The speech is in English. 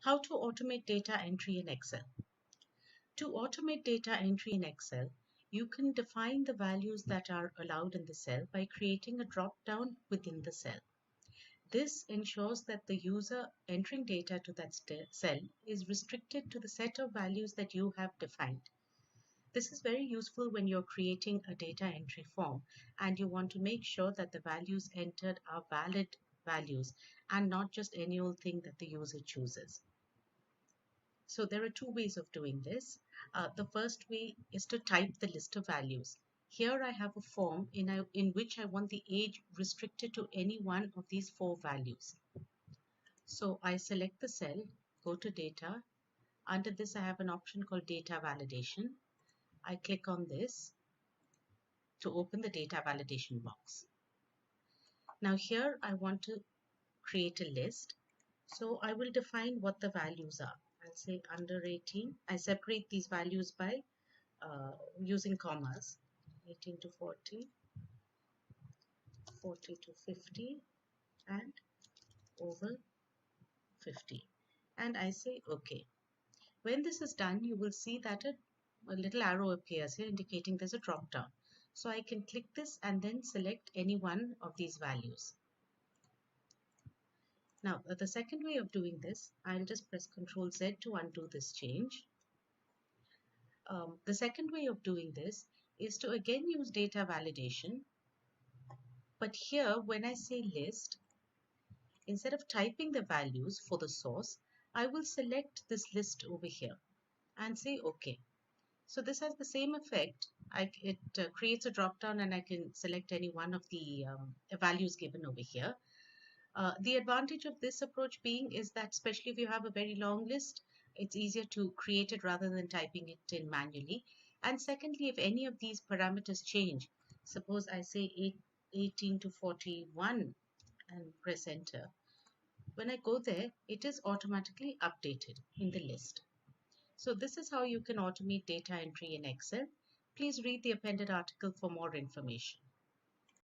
How to automate data entry in Excel. To automate data entry in Excel, you can define the values that are allowed in the cell by creating a drop-down within the cell. This ensures that the user entering data to that cell is restricted to the set of values that you have defined. This is very useful when you're creating a data entry form and you want to make sure that the values entered are valid values and not just any old thing that the user chooses. So there are two ways of doing this. The first way is to type the list of values. Here I have a form in which I want the age restricted to any one of these four values. So I select the cell, go to data. Under this I have an option called data validation. I click on this to open the data validation box. Now here I want to create a list. So I will define what the values are. I'll say under 18. I separate these values by using commas, 18 to 40, 40 to 50, and over 50. And I say OK. When this is done, you will see that a little arrow appears here indicating there's a drop down. So I can click this and then select any one of these values. Now, the second way of doing this, I'll just press Ctrl Z to undo this change. The second way of doing this is to again use data validation. But here, when I say list, instead of typing the values for the source, I will select this list over here and say OK. So this has the same effect. It creates a drop down and I can select any one of the values given over here. The advantage of this approach being is that especially if you have a very long list, it's easier to create it rather than typing it in manually. And secondly, if any of these parameters change, suppose I say 18 to 41 and press enter. When I go there, it is automatically updated in the list. So this is how you can automate data entry in Excel. Please read the appended article for more information.